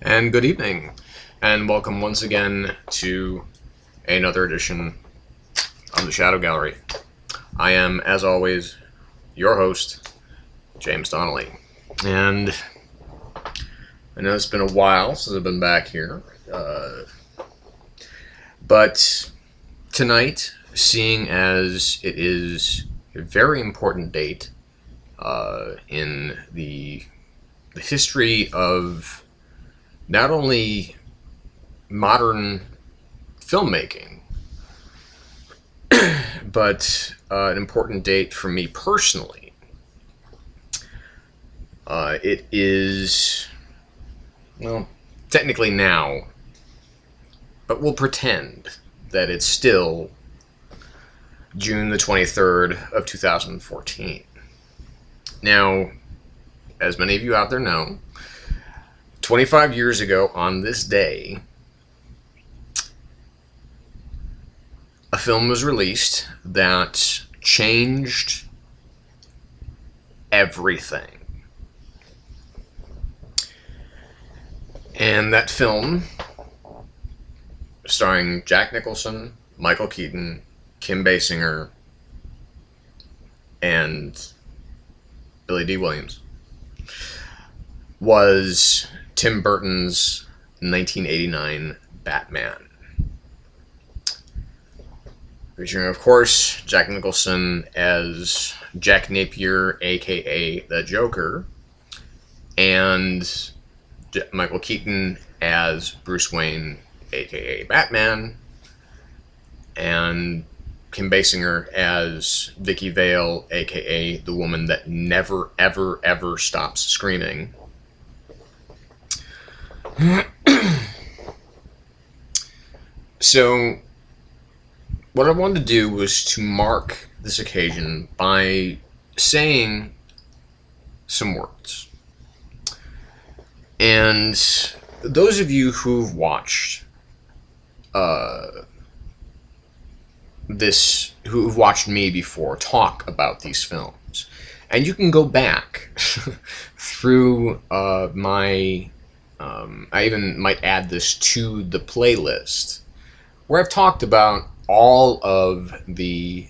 And good evening, and welcome once again to another edition of the Shadow Gallery. I am, as always, your host, James Donnelly. And I know it's been a while since I've been back here, but tonight, seeing as it is a very important date in the history of not only modern filmmaking, but an important date for me personally. It is, well, technically now, but we'll pretend that it's still June the 23rd of 2014. Now, as many of you out there know, 25 years ago on this day, a film was released that changed everything. And that film, starring Jack Nicholson, Michael Keaton, Kim Basinger, and Billy D. Williams, was Tim Burton's 1989 Batman. Featuring, of course, Jack Nicholson as Jack Napier, aka the Joker, and Michael Keaton as Bruce Wayne, aka Batman, and Kim Basinger as Vicky Vale, aka the woman that never, ever, ever stops screaming. So, what I wanted to do was to mark this occasion by saying some words. And those of you who've watched who've watched me before talk about these films, and you can go back through my I even might add this to the playlist, where I've talked about all of the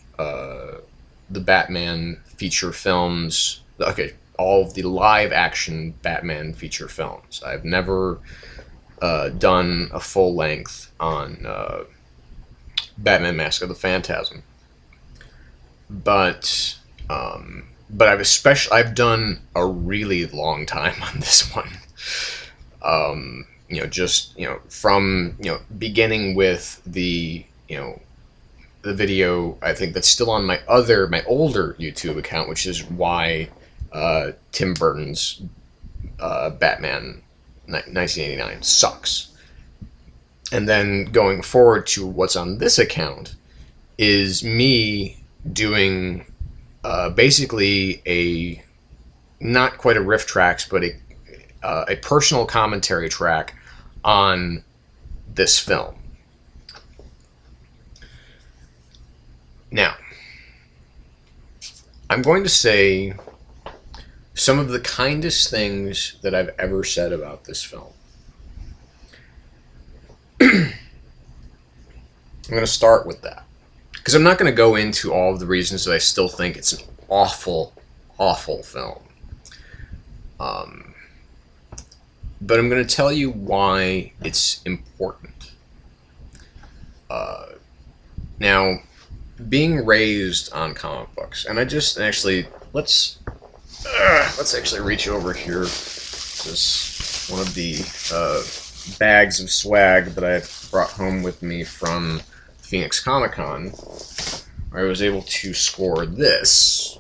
Batman feature films. Okay, all of the live-action Batman feature films. I've never done a full length on Batman: Mask of the Phantasm, but I've done a really long time on this one. From beginning with the video, I think that's still on my older YouTube account, which is why Tim Burton's Batman 1989 sucks. And then going forward to what's on this account is me doing basically a, not quite a riff tracks, but a personal commentary track on this film. Now, I'm going to say some of the kindest things that I've ever said about this film. I'm going to start with that, because I'm not going to go into all of the reasons that I still think it's an awful, awful film. But I'm going to tell you why it's important. Now, being raised on comic books, and let's actually reach over here. This one of the bags of swag that I brought home with me from Phoenix Comic-Con, where I was able to score this.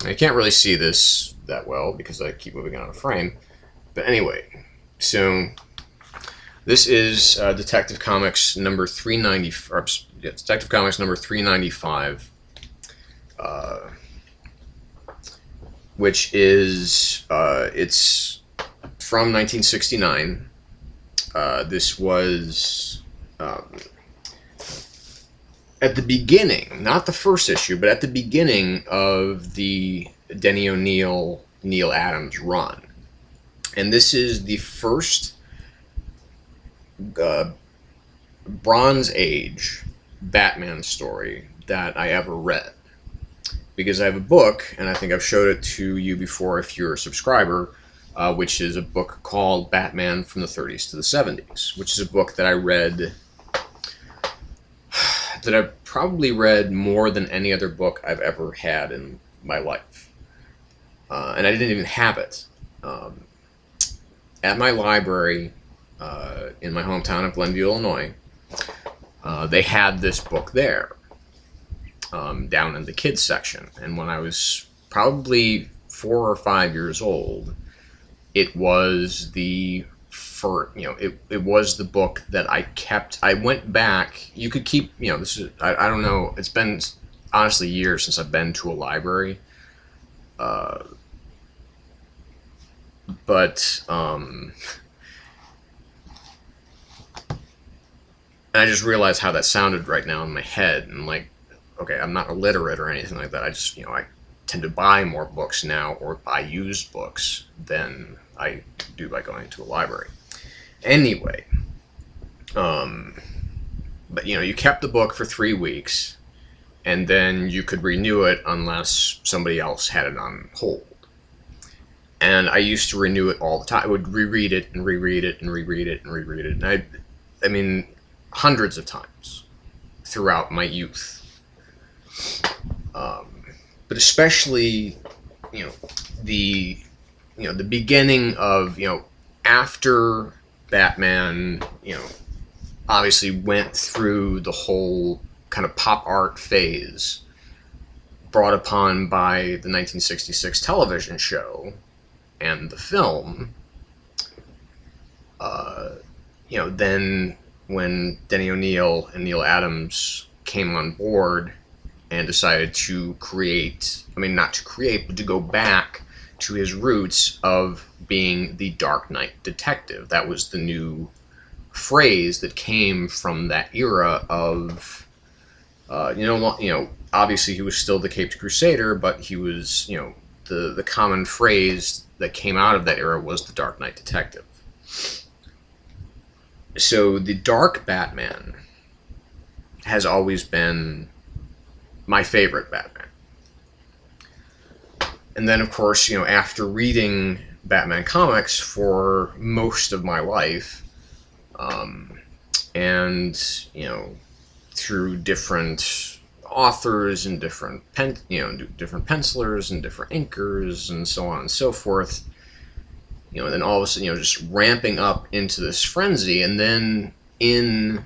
I can't really see this that well because I keep moving out of frame. But anyway, so this is Detective Comics number 395, which is it's from 1969. This was at the beginning, not the first issue, but at the beginning of the Denny O'Neil, Neil Adams run. And this is the first uh, Bronze Age Batman story that I ever read. Because I have a book, and I think I've showed it to you before if you're a subscriber, which is a book called Batman from the 30s to the 70s, which is a book that I read, that I've probably read more than any other book I've ever had in my life. And I didn't even have it. At my library in my hometown of Glenview, Illinois, they had this book there. Down in the kids section, and when I was probably 4 or 5 years old, it was the it was the book that I kept. I went back. You could keep, this is, I don't know. It's been honestly years since I've been to a library, but and I just realized how that sounded right now in my head, and like, okay, I'm not illiterate or anything like that. I just, I tend to buy more books now, or buy used books, than I do by going to a library. Anyway, but you kept the book for 3 weeks, and then you could renew it unless somebody else had it on hold. And I used to renew it all the time. I would reread it and reread it and reread it and reread it, and I mean, hundreds of times throughout my youth. But especially, the beginning of, after Batman, obviously went through the whole kind of pop art phase brought upon by the 1966 television show and the film. Then when Denny O'Neil and Neil Adams came on board and decided to not to create, but to go back to his roots of being the Dark Knight detective. That was the new phrase that came from that era of, obviously he was still the Caped Crusader, but he was, the common phrase that came out of that era was the Dark Knight detective. So the Dark Batman has always been my favorite Batman. And then, of course, after reading Batman comics for most of my life, and, through different authors and different different pencilers and different inkers and so on and so forth, and then all of a sudden, just ramping up into this frenzy. And then in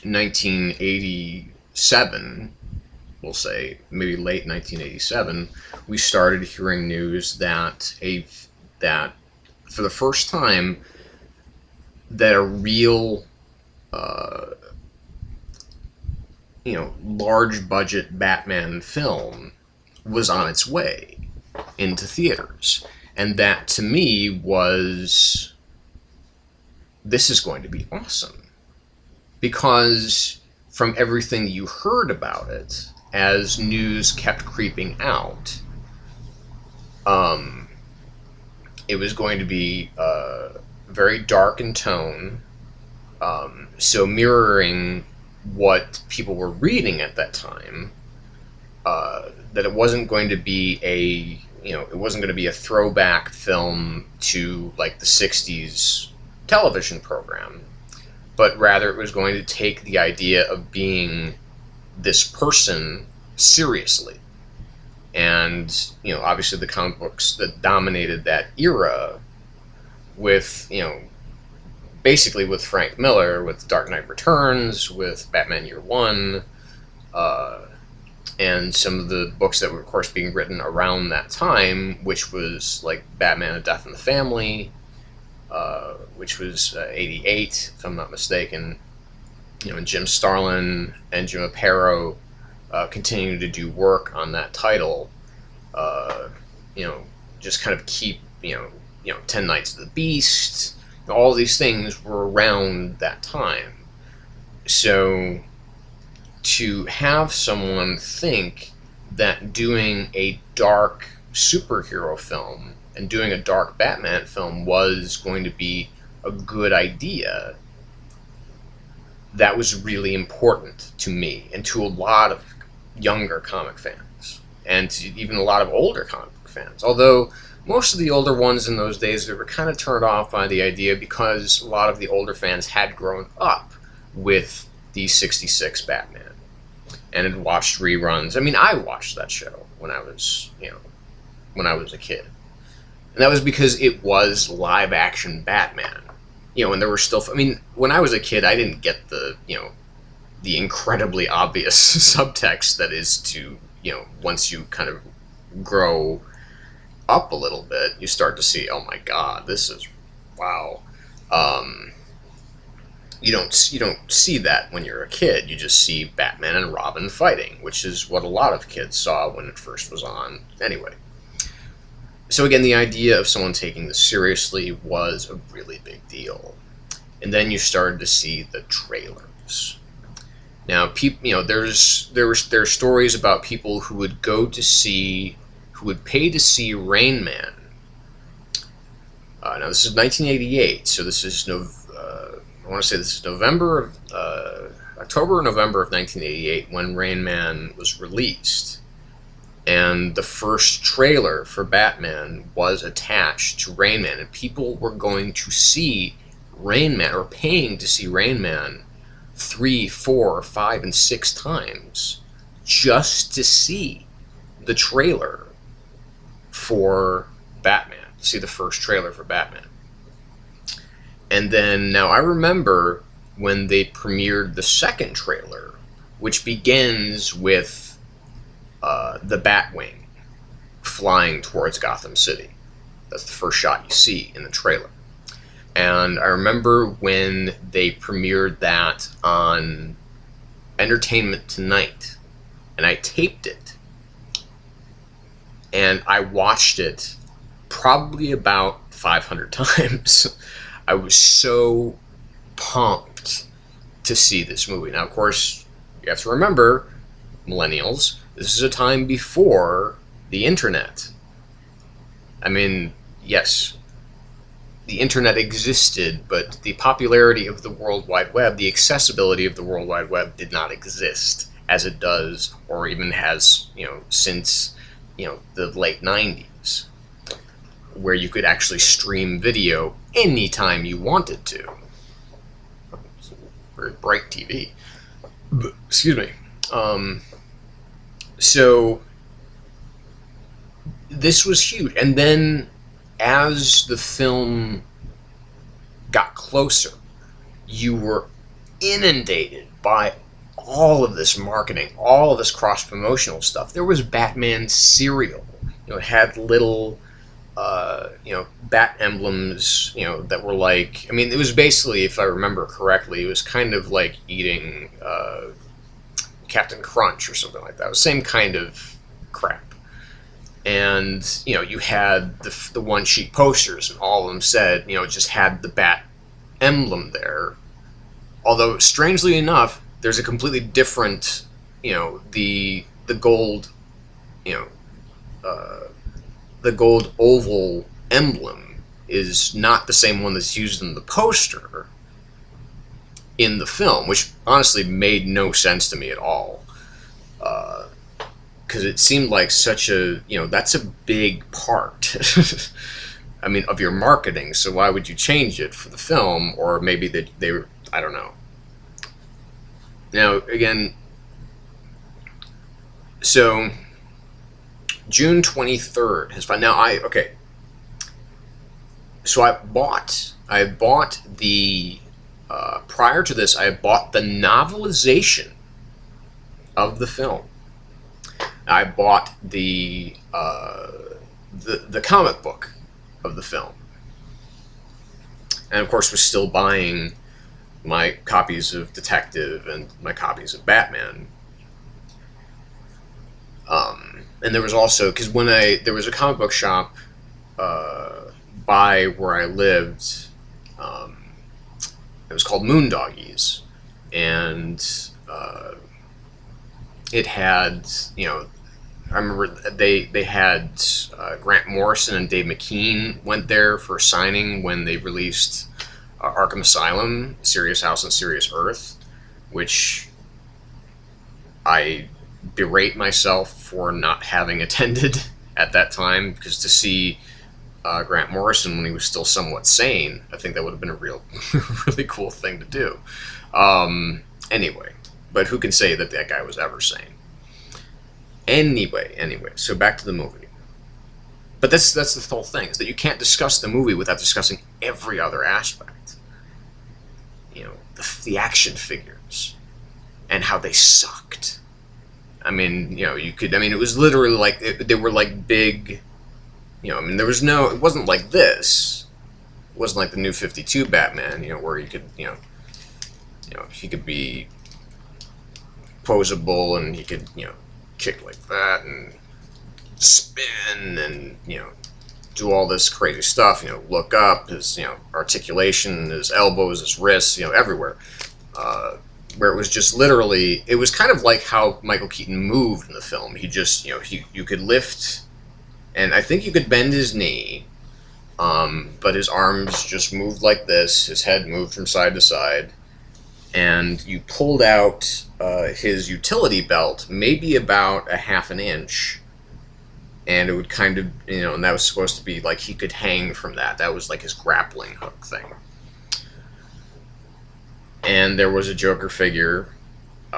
1987, we'll say maybe late 1987, we started hearing news that for the first time, that a real large budget Batman film was on its way into theaters. And that, to me, was, this is going to be awesome. Because from everything you heard about it, as news kept creeping out, it was going to be very dark in tone, so mirroring what people were reading at that time, that it wasn't going to be it wasn't going to be a throwback film to, like, the 60s television program, but rather it was going to take the idea of being this person seriously. And, obviously the comic books that dominated that era with, basically with Frank Miller, with Dark Knight Returns, with Batman Year One, and some of the books that were, of course, being written around that time, which was like Batman: A Death in the Family, which was 88, if I'm not mistaken. And Jim Starlin and Jim Aparo continuing to do work on that title. Just kind of keep, 10 Nights of the Beast. All these things were around that time. So to have someone think that doing a dark superhero film and doing a dark Batman film was going to be a good idea, that was really important to me and to a lot of younger comic fans, and to even a lot of older comic book fans. Although most of the older ones in those days, they were kind of turned off by the idea because a lot of the older fans had grown up with the '66 Batman and had watched reruns. I mean, I watched that show when I was, when I was a kid. And that was because it was live-action Batman. And there were still... I mean, when I was a kid, I didn't get the, the incredibly obvious subtext that is to, once you kind of grow up a little bit, you start to see, oh my god, this is... wow. You don't see that when you're a kid. You just see Batman and Robin fighting, which is what a lot of kids saw when it first was on. Anyway. So again, the idea of someone taking this seriously was a really big deal. And then you started to see the trailers. Now, there's stories about people who would who would pay to see Rain Man. Now this is 1988, so this is I want to say this is October or November of 1988 when Rain Man was released. And the first trailer for Batman was attached to Rain Man, and people were going to see Rain Man, or paying to see Rain Man 3, 4, 5, and 6 times just to see the trailer for Batman, to see the first trailer for Batman. And then, now I remember when they premiered the second trailer, which begins with the Batwing flying towards Gotham City. That's the first shot you see in the trailer. And I remember when they premiered that on Entertainment Tonight, and I taped it, and I watched it probably about 500 times. I was so pumped to see this movie. Now, of course, you have to remember, millennials, this is a time before the internet. I mean, yes, the internet existed, but the popularity of the World Wide Web, the accessibility of the World Wide Web did not exist as it does, or even has, since, the late 90s, where you could actually stream video anytime you wanted to. It's a very bright TV. Excuse me. So this was huge. And then as the film got closer, you were inundated by all of this marketing, all of this cross-promotional stuff. There was Batman cereal. It had little, bat emblems, that were like... I mean, it was basically, if I remember correctly, it was kind of like eating... Captain Crunch or something like that. It was the same kind of crap. And, you had the one-sheet posters, and all of them said, just had the bat emblem there. Although, strangely enough, there's a completely different, the gold, the gold oval emblem is not the same one that's used in the poster in the film, which honestly made no sense to me at all, because it seemed like such a, that's a big part I mean, of your marketing, so why would you change it for the film? Or maybe they were, I don't know. Now, again, so June 23rd has now so I bought the prior to this, I bought the novelization of the film. I bought the comic book of the film, and of course was still buying my copies of Detective and my copies of Batman. And there was also, because there was a comic book shop by where I lived. It was called Moondoggies, and it had, I remember they had Grant Morrison and Dave McKean went there for a signing when they released Arkham Asylum, Serious House on Serious Earth, which I berate myself for not having attended at that time, because to see Grant Morrison when he was still somewhat sane, I think that would have been a really cool thing to do. Anyway, but who can say that that guy was ever sane? Anyway, so back to the movie. But that's the whole thing, is that you can't discuss the movie without discussing every other aspect. You know, the action figures, and how they sucked. I mean, you know, it was literally like, they were like big, you know, I mean, it wasn't like this. It wasn't like the New 52 Batman, you know, where you could, he could be posable, and he could, kick like that, and spin, and, do all this crazy stuff, look up, his, articulation, his elbows, his wrists, everywhere. Where it was just literally, it was kind of like how Michael Keaton moved in the film. He just, you could lift, and I think you could bend his knee, but his arms just moved like this, his head moved from side to side, and you pulled out his utility belt maybe about a half an inch, and it would kind of, and that was supposed to be like he could hang from that. That was like his grappling hook thing. And there was a Joker figure,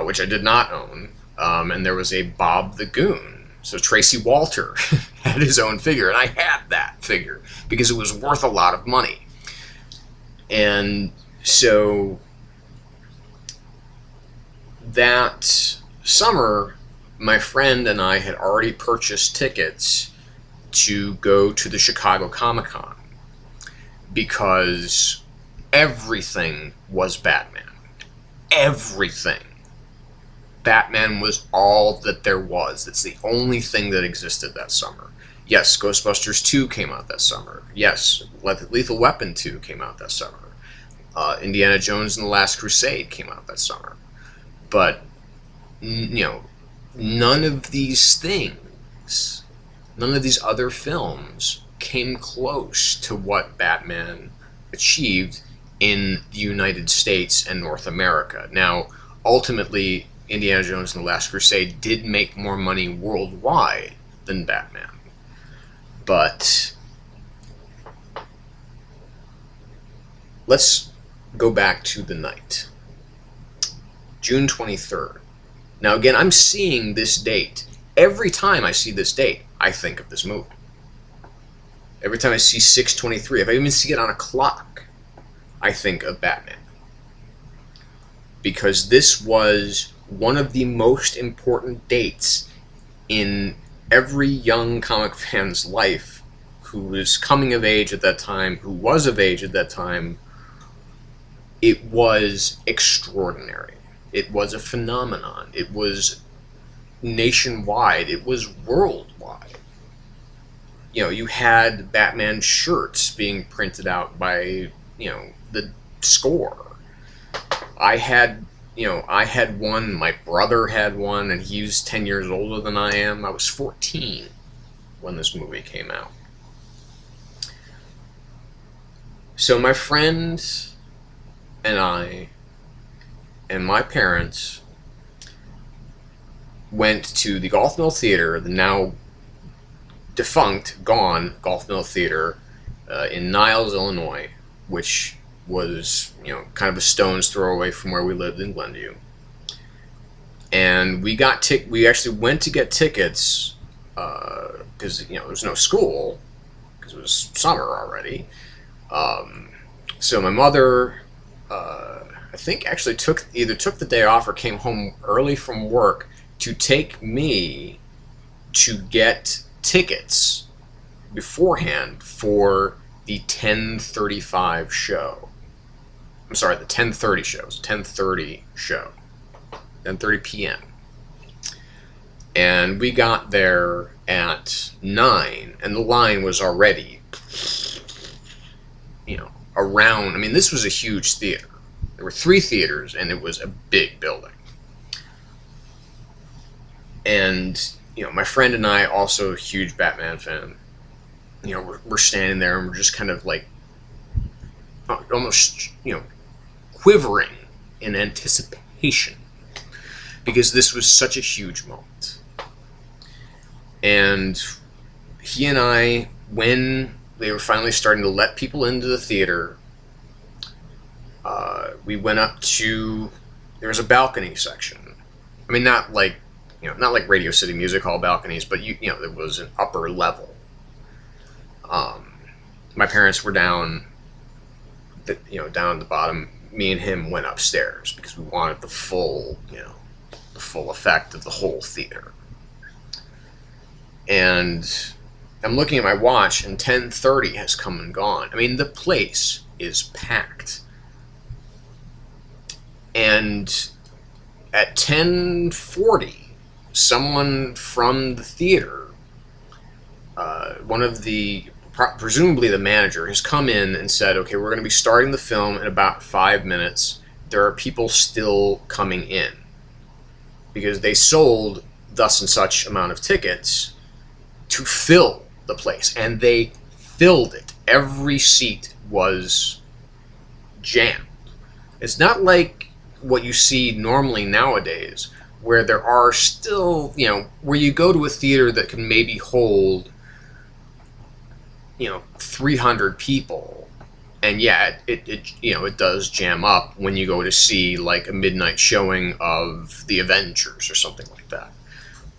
which I did not own, and there was a Bob the Goon. So Tracy Walter had his own figure, and I had that figure because it was worth a lot of money. And so that summer, my friend and I had already purchased tickets to go to the Chicago Comic-Con because everything was Batman. Everything. Batman was all that there was. It's the only thing that existed that summer. Yes, Ghostbusters 2 came out that summer. Yes, Lethal Weapon 2 came out that summer. Indiana Jones and the Last Crusade came out that summer. But, none of these things, none of these other films came close to what Batman achieved in the United States and North America. Now, ultimately, Indiana Jones and the Last Crusade did make more money worldwide than Batman. But let's go back to the night. June 23rd. Now again, I'm seeing this date. Every time I see this date, I think of this movie. Every time I see 6/23, if I even see it on a clock, I think of Batman. Because this was one of the most important dates in every young comic fan's life who was coming of age at that time, who was of age at that time. It was extraordinary. It was a phenomenon. It was nationwide. It was worldwide. You had Batman shirts being printed out by, the Score. I had one, my brother had one, and he was 10 years older than I am. I was 14 when this movie came out. So my friend and I and my parents went to the Golf Mill Theater, the now defunct, gone Golf Mill Theater in Niles, Illinois, which was, kind of a stone's throw away from where we lived in Glenview. And we actually went to get tickets because, there was no school because it was summer already. So my mother, I think, actually either took the day off or came home early from work to take me to get tickets beforehand for the 10:35 show. I'm sorry, the 10:30 show. It was a 10:30 show. 10:30 p.m. And we got there at 9, and the line was already, around. I mean, this was a huge theater. There were 3 theaters, and it was a big building. And my friend and I, also a huge Batman fan. We're standing there and we're just kind of like almost, quivering in anticipation because this was such a huge moment. And he and I, when they were finally starting to let people into the theater, we went up to, there was a balcony section. I mean, not like Radio City Music Hall balconies, but there was an upper level. My parents were down at the bottom. Me and him went upstairs because we wanted the full effect of the whole theater. And I'm looking at my watch, and 10:30 has come and gone. I mean, the place is packed. And at 10:40, someone from the theater, one of the, presumably the manager, has come in and said, okay, we're going to be starting the film in about 5 minutes. There are people still coming in. Because they sold thus and such amount of tickets to fill the place. And they filled it. Every seat was jammed. It's not like what you see normally nowadays, where there are still, where you go to a theater that can maybe hold, 300 people, and yeah, it does jam up when you go to see like a midnight showing of The Avengers or something like that.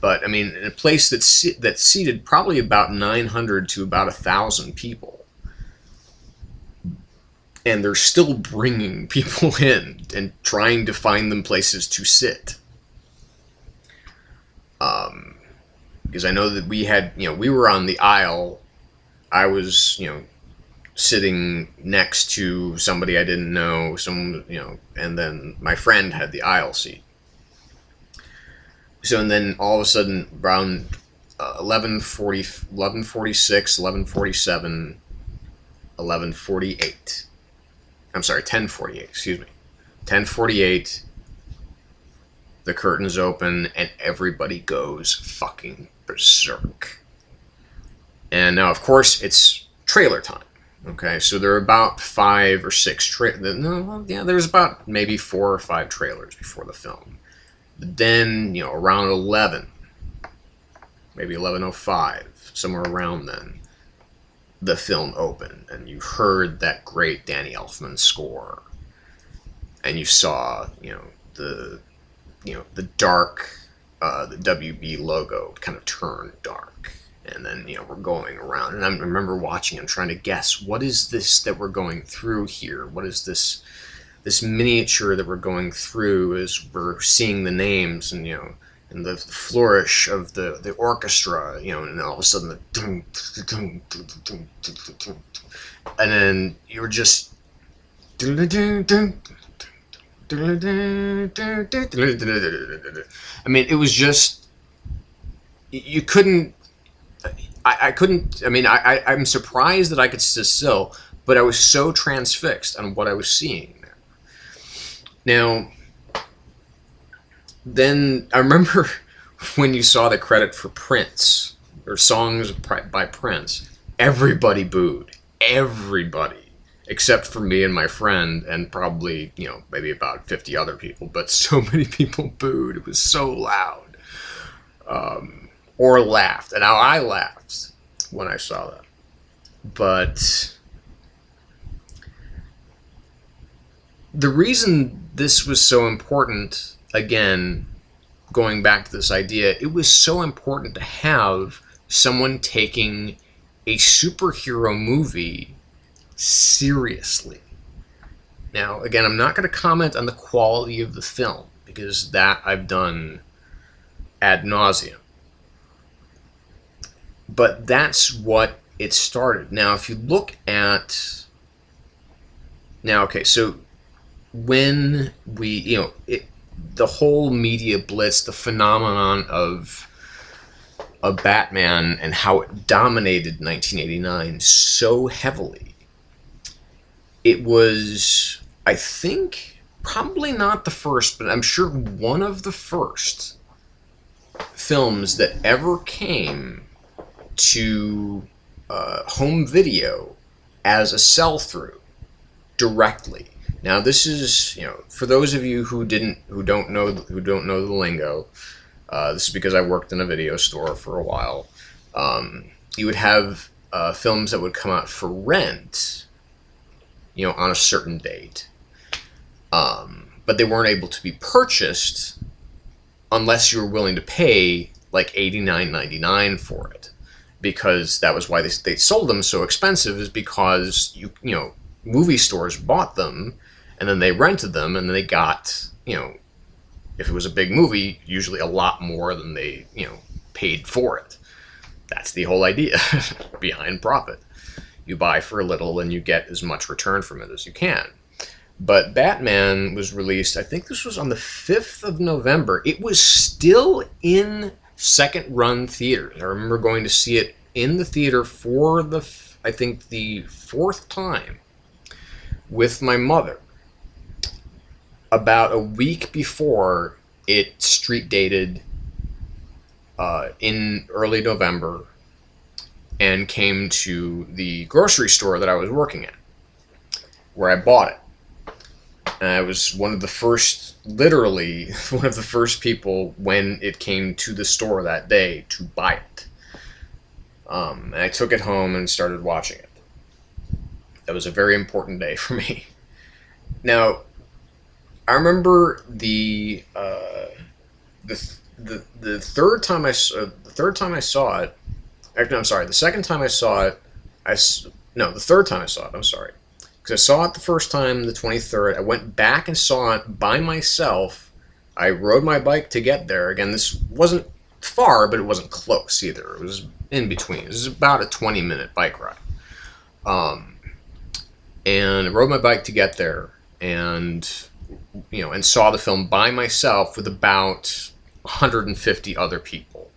But I mean, in a place that's seated probably about 900 to about 1,000 people, and they're still bringing people in and trying to find them places to sit. Because I know that we had, we were on the aisle. I was, sitting next to somebody I didn't know, and then my friend had the aisle seat. So, and then all of a sudden, around 11:46, 11:47, 11:48. I'm sorry, 10:48, excuse me. 10:48, the curtains open, and everybody goes fucking berserk. And now, of course, it's trailer time. Okay, so there are about 5 or 6 there's about maybe 4 or 5 trailers before the film. But then, around 11, maybe 11:05, somewhere around then, the film opened, and you heard that great Danny Elfman score, and you saw, the dark, the WB logo kind of turn dark. And then, we're going around. And I remember watching and trying to guess, what is this that we're going through here? What is this miniature that we're going through as we're seeing the names and, and the flourish of the orchestra, and all of a sudden the dun, dun, dun, dun, dun, dun, dun, and then you were just I mean, it was just, you couldn't, I couldn't, I mean, I'm surprised that I could sit still, but I was so transfixed on what I was seeing there. Now, then I remember when you saw the credit for Prince, or songs by Prince, everybody booed. Everybody. Except for me and my friend, and probably, maybe about 50 other people, but so many people booed. It was so loud. Or laughed. And now I laughed when I saw that. But the reason this was so important, again, going back to this idea, it was so important to have someone taking a superhero movie seriously. Now, again, I'm not going to comment on the quality of the film, because that I've done ad nauseum. But that's what it started. Now, if you look at... Now, okay, so when we, the whole media blitz, the phenomenon of Batman and how it dominated 1989 so heavily, it was, I think, probably not the first, but I'm sure one of the first films that ever came to home video as a sell-through directly. Now, this is, for those of you who don't know the lingo, this is because I worked in a video store for a while. You would have films that would come out for rent, on a certain date, but they weren't able to be purchased unless you were willing to pay like $89.99 for it, because that was why they sold them so expensive, is because movie stores bought them and then they rented them, and then they got, if it was a big movie, usually a lot more than they paid for it. That's the whole idea behind profit. You buy for a little and you get as much return from it as you can. But Batman was released, I think this was on the 5th of November. It was still in second-run theaters. I remember going to see it in the theater for I think the 4th time with my mother. About a week before it street dated in early November and came to the grocery store that I was working at, where I bought it. And I was literally one of the first people when it came to the store that day to buy it. And I took it home and started watching it. That was a very important day for me. Now, I remember the third time I saw it. Actually, I'm sorry. The second time I saw it, the third time I saw it. I'm sorry. Because I saw it the first time, the 23rd. I went back and saw it by myself. I rode my bike to get there. Again, this wasn't far, but it wasn't close either. It was in between. It was about a 20-minute bike ride. And I rode my bike to get there, and saw the film by myself with about 150 other people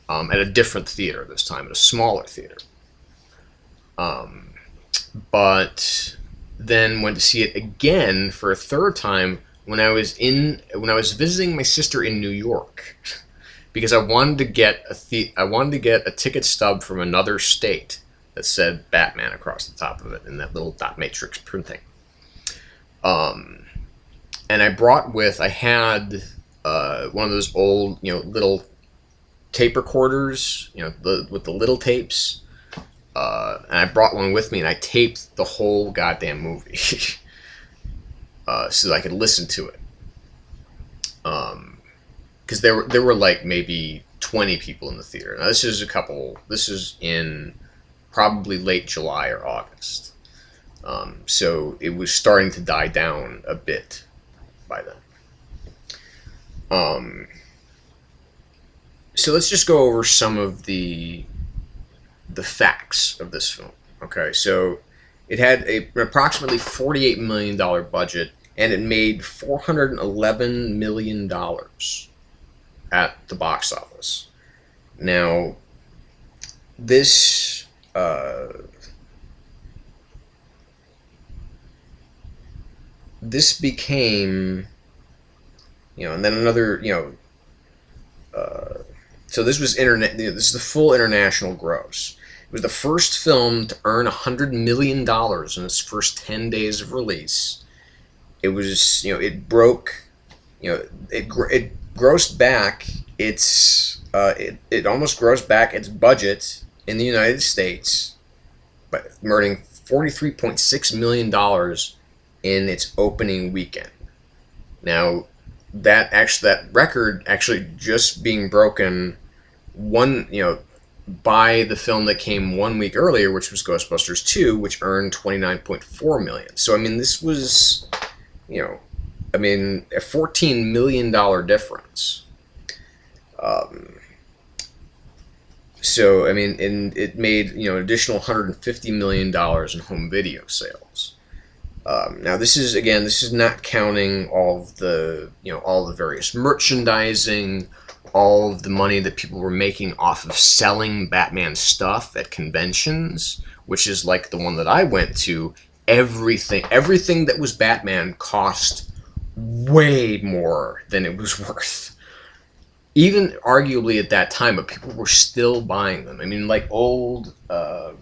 at a different theater this time, at a smaller theater. But then went to see it again for a third time when I was visiting my sister in New York, because I wanted to get a ticket stub from another state that said Batman across the top of it in that little dot matrix printing. And I had one of those old little tape recorders, with the little tapes. And I brought one with me, and I taped the whole goddamn movie so that I could listen to it. Because there were like maybe 20 people in the theater. Now this is in probably late July or August. So it was starting to die down a bit by then. So let's just go over some of the facts of this film. Okay, so it had an approximately $48 million budget, and it made $411 million at the box office. Now, this became, and then another, so this was this is the full international gross. It was the first film to earn $100 million in its first 10 days of release. It was, it broke, it grossed back it almost grossed back its budget in the United States, but earning $43.6 million in its opening weekend. Now, that record actually just being broken by the film that came 1 week earlier, which was Ghostbusters 2, which earned $29.4 million. So, I mean, this was, a $14 million difference. So, I mean, and it made, an additional $150 million in home video sales. Now, this is not counting all of the, all the various merchandising, all of the money that people were making off of selling Batman stuff at conventions, which is like the one that I went to. Everything that was Batman cost way more than it was worth. even arguably at that time, but people were still buying them. I mean, like old, the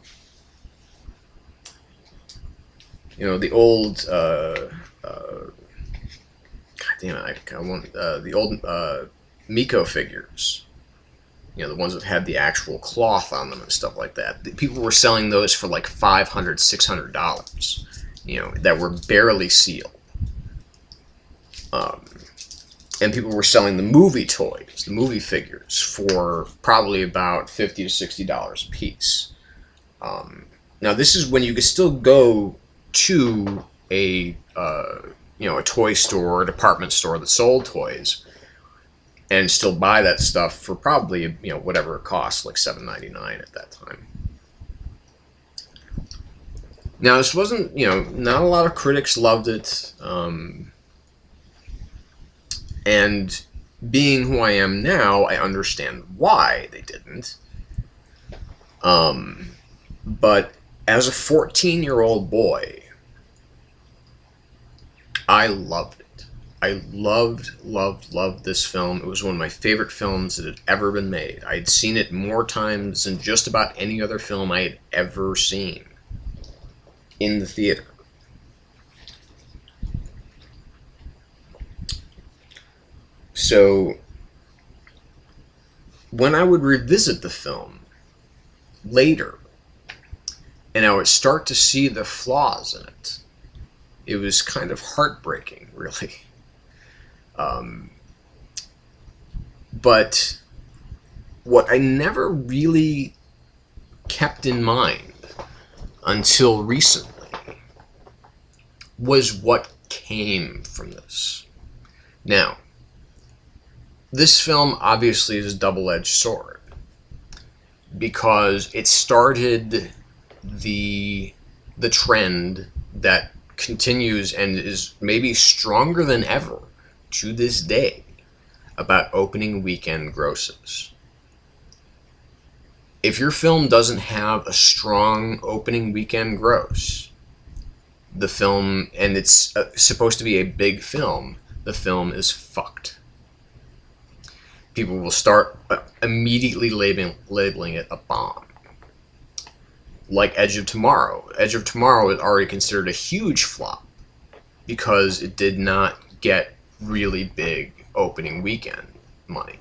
old, God damn it, I want the old Miko figures. The ones that had the actual cloth on them and stuff like that. People were selling those for like $500, $600. That were barely sealed. And people were selling the movie toys, the movie figures, for probably about $50 to $60 a piece. Now, this is when you could still go to a toy store or department store that sold toys and still buy that stuff for probably whatever it costs, like $7.99 at that time. Now, this wasn't, not a lot of critics loved it. And being who I am now, I understand why they didn't. But as a 14-year-old boy, I loved it. I loved this film. It was one of my favorite films that had ever been made. I had seen it more times than just about any other film I had ever seen in the theater. So, when I would revisit the film later, and I would start to see the flaws in it, it was kind of heartbreaking, really. But what I never really kept in mind until recently was what came from this. Now, this film obviously is a double-edged sword because it started the trend that continues and is maybe stronger than ever to this day about opening weekend grosses. If your film doesn't have a strong opening weekend gross, the film, and it's supposed to be a big film, the film is fucked. People will start immediately labeling it a bomb. Like Edge of Tomorrow. Edge of Tomorrow is already considered a huge flop because it did not get really big opening weekend money.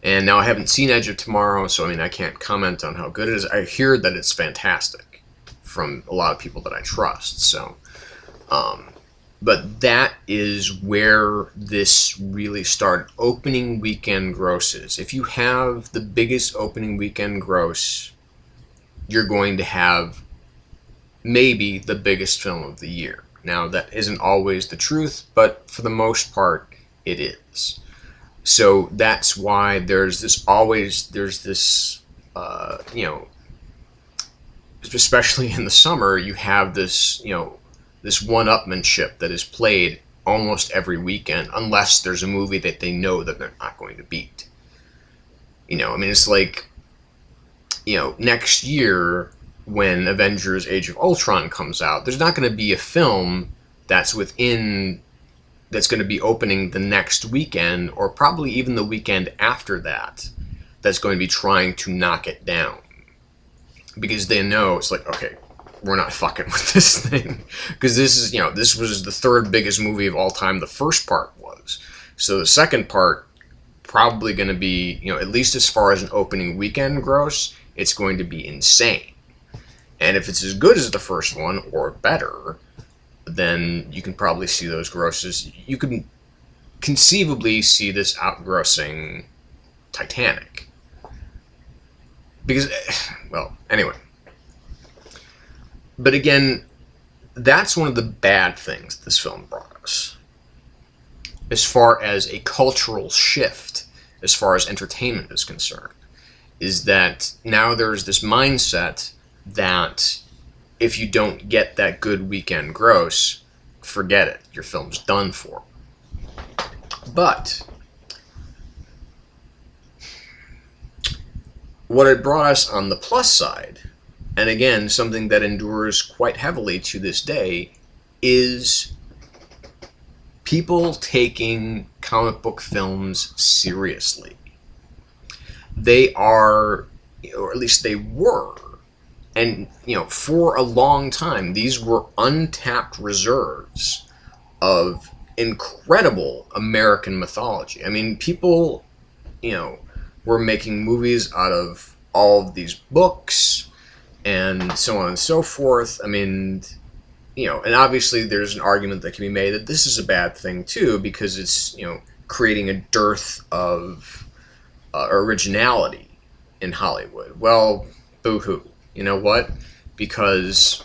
And now I haven't seen Edge of Tomorrow, so I can't comment on how good it is. I hear that it's fantastic from a lot of people that I trust, so but that is where this really started. Opening weekend grosses. If you have the biggest opening weekend gross, you're going to have maybe the biggest film of the year. Now, that isn't always the truth, but for the most part, it is. So that's why there's this, especially in the summer, you have this, this one-upmanship that is played almost every weekend, unless there's a movie that they know that they're not going to beat. It's like, next year when Avengers Age of Ultron comes out, there's not going to be a film that's going to be opening the next weekend, or probably even the weekend after that, that's going to be trying to knock it down. Because they know, it's like, okay, we're not fucking with this thing. Because this is, this was the third biggest movie of all time, the first part was. So the second part, probably going to be, at least as far as an opening weekend gross, it's going to be insane. And if it's as good as the first one, or better, then you can probably see those grosses. You can conceivably see this outgrossing Titanic. Because, well, anyway. But again, that's one of the bad things this film brought us. As far as a cultural shift, as far as entertainment is concerned, is that now there's this mindset that if you don't get that good weekend gross, forget it. Your film's done for. But what it brought us on the plus side, and again, something that endures quite heavily to this day, is people taking comic book films seriously. They are, or at least they were, and for a long time, these were untapped reserves of incredible American mythology. I mean, people, were making movies out of all of these books and so on and so forth. I mean, and obviously there's an argument that can be made that this is a bad thing too, because it's, creating a dearth of originality in Hollywood. Well, boo-hoo. You know what? Because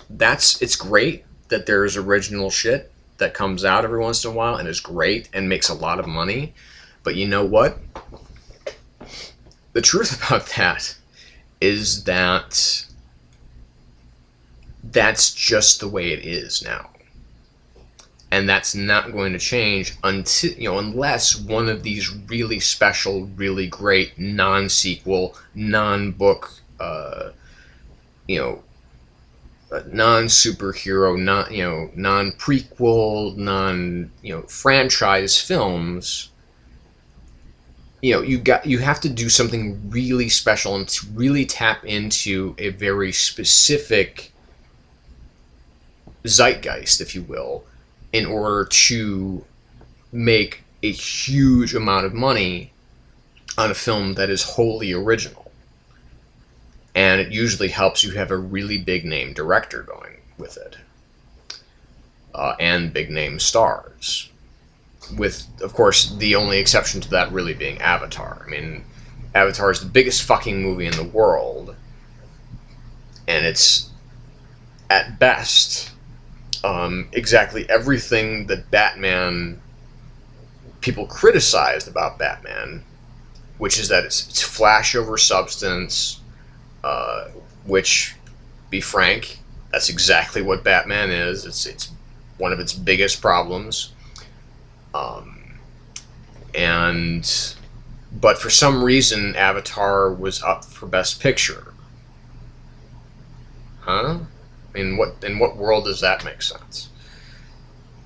it's great that there's original shit that comes out every once in a while and is great and makes a lot of money. But you know what? The truth about that is that that's just the way it is now. And that's not going to change until, unless one of these really special, really great non-sequel, non-book, non-superhero, non-prequel, franchise films, you have to do something really special and to really tap into a very specific zeitgeist, if you will, in order to make a huge amount of money on a film that is wholly original. And it usually helps you have a really big name director going with it. And big name stars. With, of course, the only exception to that really being Avatar. I mean, Avatar is the biggest fucking movie in the world. And it's, at best, exactly everything that people criticized about Batman, which is that it's flash over substance, which, be frank, that's exactly what Batman is. It's one of its biggest problems. But for some reason, Avatar was up for Best Picture. Huh? In what world does that make sense?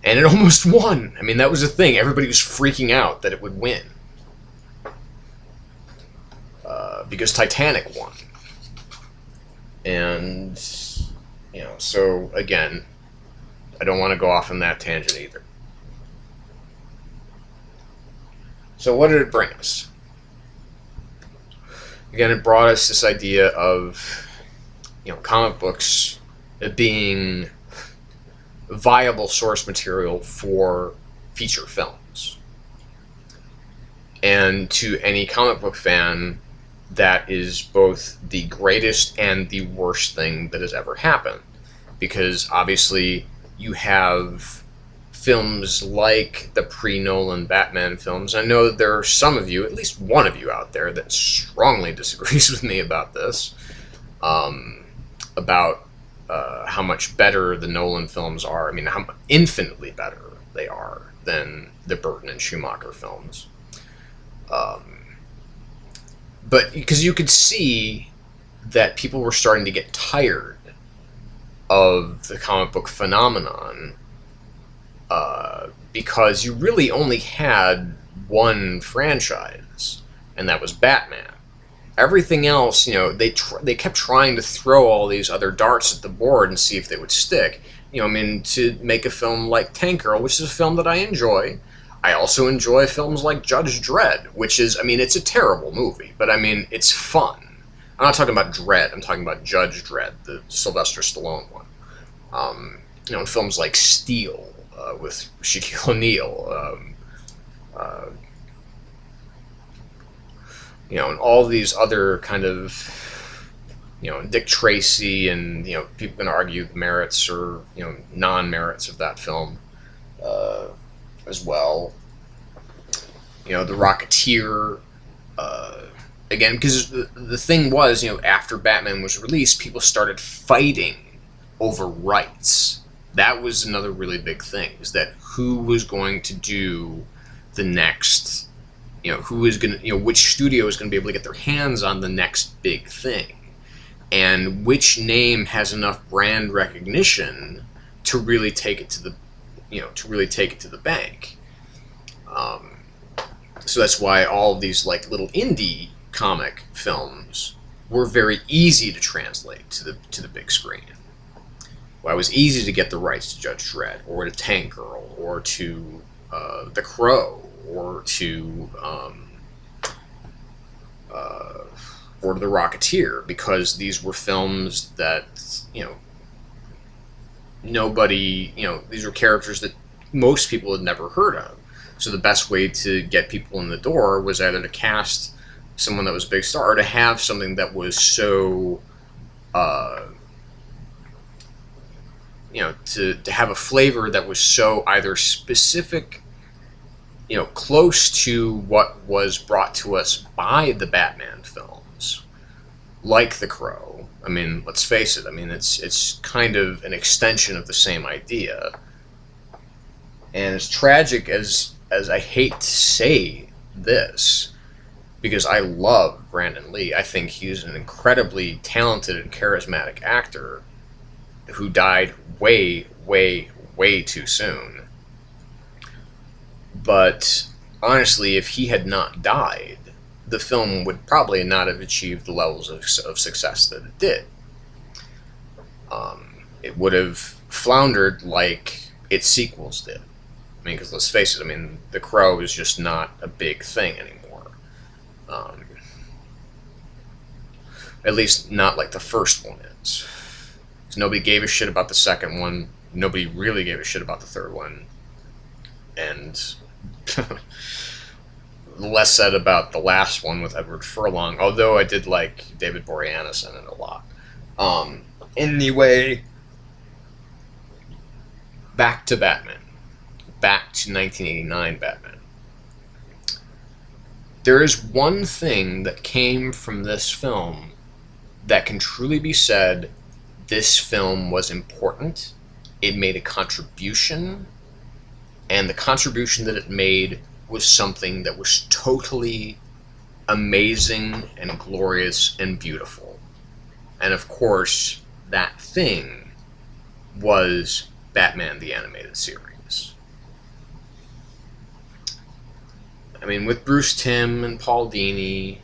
And it almost won. I mean, that was the thing. Everybody was freaking out that it would win. Because Titanic won. And, so, again, I don't want to go off on that tangent either. So what did it bring us? Again, it brought us this idea of, comic books being viable source material for feature films. And to any comic book fan, that is both the greatest and the worst thing that has ever happened. Because obviously you have films like the pre-Nolan Batman films. I know that there are some of you, at least one of you out there, that strongly disagrees with me about this. About how much better the Nolan films are. I mean, how infinitely better they are than the Burton and Schumacher films. But because you could see that people were starting to get tired of the comic book phenomenon, because you really only had one franchise, and that was Batman. Everything else, they kept trying to throw all these other darts at the board and see if they would stick. To make a film like Tank Girl, which is a film that I enjoy. I also enjoy films like Judge Dredd, which is, it's a terrible movie, but it's fun. I'm not talking about Dredd, I'm talking about Judge Dredd, the Sylvester Stallone one. And films like Steel, with Shaquille O'Neal, and all these other kind of, Dick Tracy, and, people can argue the merits or, non-merits of that film, as well. The Rocketeer, again, because the thing was, after Batman was released, people started fighting over rights. That was another really big thing, is that who was going to do the next, who is going to, which studio is going to be able to get their hands on the next big thing, and which name has enough brand recognition to really take it to the, to really take it to the bank. So that's why all of these like little indie comic films were very easy to translate to the big screen. Well, it was easy to get the rights to Judge Dredd, or to Tank Girl, or to The Crow, or to The Rocketeer, because these were films that, nobody, these were characters that most people had never heard of. So the best way to get people in the door was either to cast someone that was a big star, or to have something that was so, to have a flavor that was so either specific, close to what was brought to us by the Batman films, like The Crow. I mean, let's face it. I mean, it's kind of an extension of the same idea. And as tragic as I hate to say this, because I love Brandon Lee, I think he's an incredibly talented and charismatic actor who died way, way, way too soon. But honestly, if he had not died, the film would probably not have achieved the levels of success that it did. It would have floundered like its sequels did. I mean, because let's face it, I mean, The Crow is just not a big thing anymore. At least not like the first one is. Because nobody gave a shit about the second one. Nobody really gave a shit about the third one. And less said about the last one with Edward Furlong, although I did like David Boreanaz in it a lot. Anyway, back to Batman. Back to 1989 Batman. There is one thing that came from this film that can truly be said, this film was important, it made a contribution, and the contribution that it made was something that was totally amazing and glorious and beautiful. And of course, that thing was Batman the Animated Series. I mean, with Bruce Timm and Paul Dini,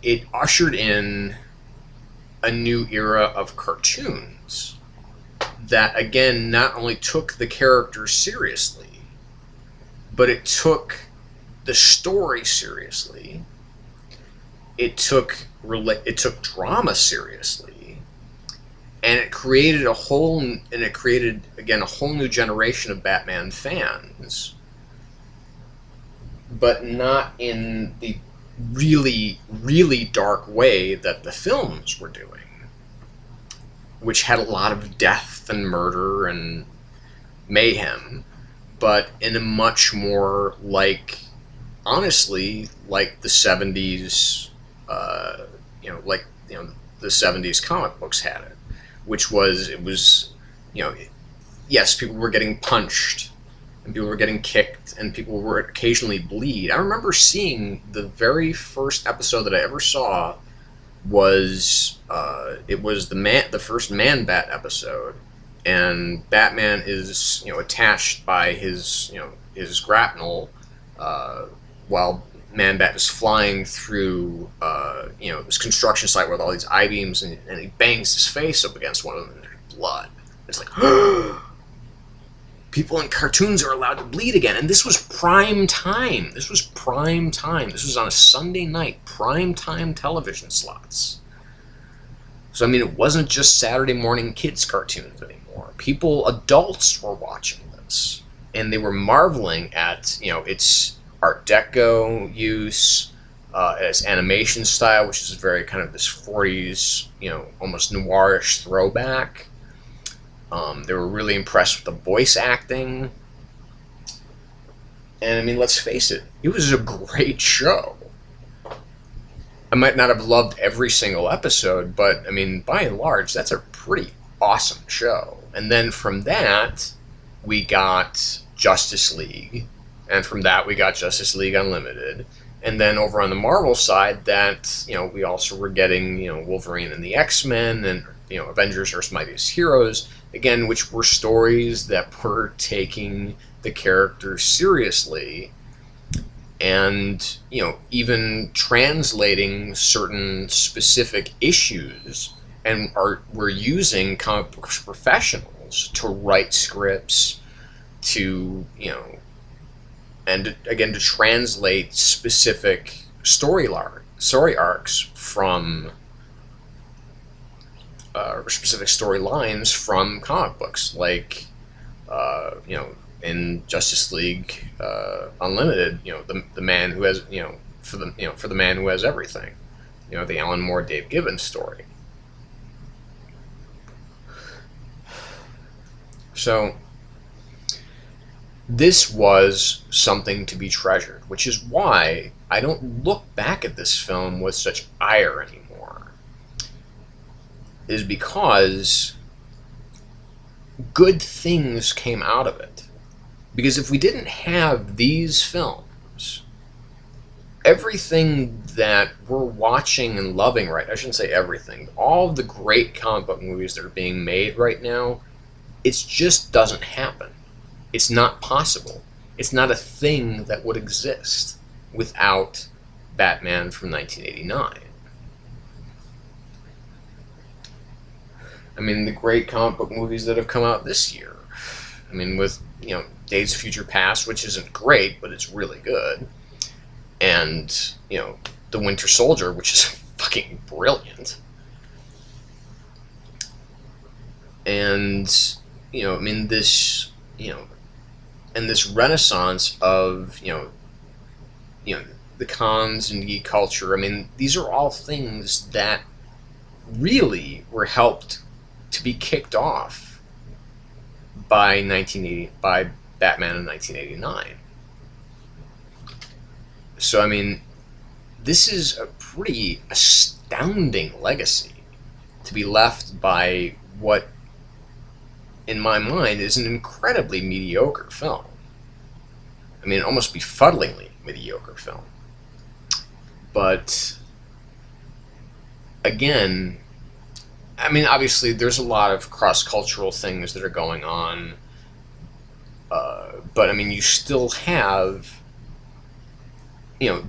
it ushered in a new era of cartoons that, again, not only took the characters seriously, but it took the story seriously. It took drama seriously, and it created a whole new generation of Batman fans, but not in the really, really dark way that the films were doing, which had a lot of death and murder and mayhem, but in a much more honestly, like the 70s, the 70s comic books had it, which was, yes, people were getting punched, and people were getting kicked, and people were occasionally bleed. I remember seeing the very first episode that I ever saw was, it was the first Man-Bat episode, and Batman is, attached by his grapnel, while Man-Bat is flying through, this construction site with all these I-beams, and he bangs his face up against one of them, and there's blood. It's like, people in cartoons are allowed to bleed again, and this was prime time. This was prime time. This was on a Sunday night, prime time television slots. So, I mean, it wasn't just Saturday morning kids' cartoons anymore. Adults were watching this, and they were marveling at, its Art Deco use, its animation style, which is very kind of this 40s, almost noirish throwback. They were really impressed with the voice acting. And, I mean, let's face it, it was a great show. I might not have loved every single episode, but, I mean, by and large, that's a pretty awesome show. And then from that, we got Justice League, and from that we got Justice League Unlimited. And then over on the Marvel side, that, we also were getting, Wolverine and the X-Men, and, Avengers Earth's Mightiest Heroes, again, which were stories that were taking the the character seriously, and even translating certain specific issues, and we're using comic book professionals to write scripts, to and again to translate specific story arcs from specific storylines from comic books, like in Justice League Unlimited, the man who has for the man who has everything, the Alan Moore Dave Gibbons story. So this was something to be treasured, which is why I don't look back at this film with such ire anymore. Is because good things came out of it. Because if we didn't have these films, everything that we're watching and loving I shouldn't say everything, all of the great comic book movies that are being made right now, it just doesn't happen. It's not possible. It's not a thing that would exist without Batman from 1989. I mean, the great comic book movies that have come out this year. I mean, with, Days of Future Past, which isn't great, but it's really good. And, The Winter Soldier, which is fucking brilliant. And, I mean, this, and this renaissance of, the cons and geek culture. I mean, these are all things that really were helped to be kicked off by Batman in 1989. So, I mean, this is a pretty astounding legacy to be left by what, in my mind, is an incredibly mediocre film. I mean, almost befuddlingly mediocre film. But, again, I mean, obviously, there's a lot of cross-cultural things that are going on. But, I mean, you still have,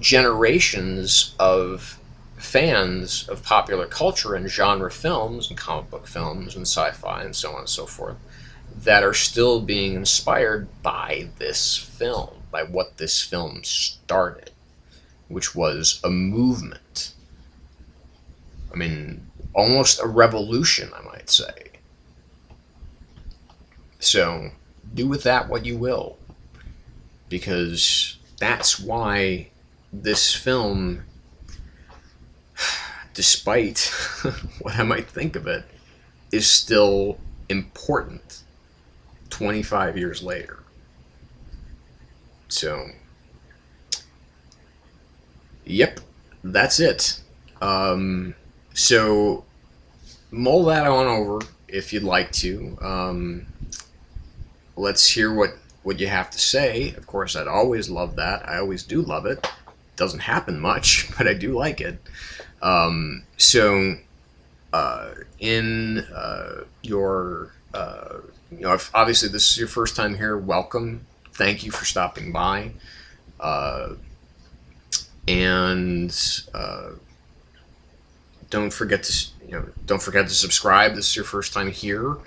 generations of fans of popular culture and genre films and comic book films and sci-fi and so on and so forth that are still being inspired by this film, by what this film started, which was a movement. I mean, almost a revolution, I might say. So, do with that what you will, because that's why this film, despite what I might think of it, is still important 25 years later. So, yep, that's it. So, mull that on over if you'd like to. Let's hear what you have to say. Of course, I'd always love that. I always do love it. Doesn't happen much, but I do like it. So, in your, if obviously this is your first time here, welcome. Thank you for stopping by. And don't forget to subscribe. This is your first time here.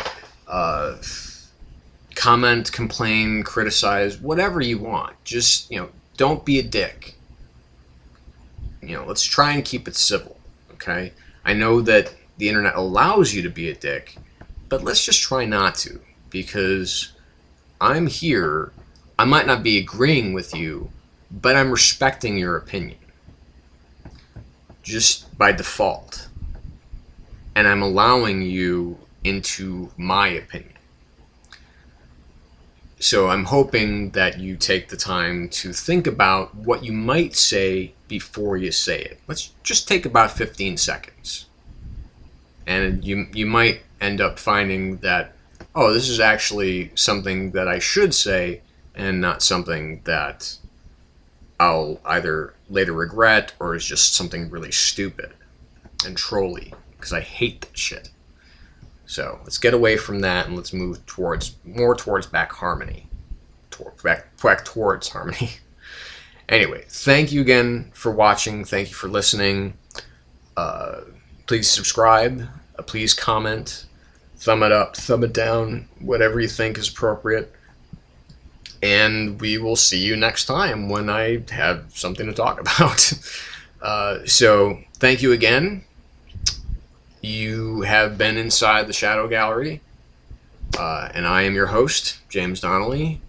Comment, complain, criticize, whatever you want. Just, don't be a dick. Let's try and keep it civil, okay? I know that the internet allows you to be a dick, but let's just try not to, because I'm here. I might not be agreeing with you, but I'm respecting your opinion. Just by default. And I'm allowing you into my opinion. So I'm hoping that you take the time to think about what you might say before you say it. Let's just take about 15 seconds. And you might end up finding that, oh, this is actually something that I should say and not something that I'll either later regret or is just something really stupid and trolly, because I hate that shit. So let's get away from that and let's move more towards back harmony. back towards harmony. Anyway, thank you again for watching. Thank you for listening. Please subscribe. Please comment. Thumb it up, thumb it down, whatever you think is appropriate. And we will see you next time when I have something to talk about. So, thank you again. You have been inside the Shadow Gallery. And I am your host, James Donnelly,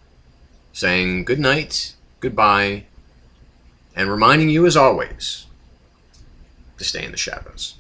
saying good night, goodbye, and reminding you as always to stay in the shadows.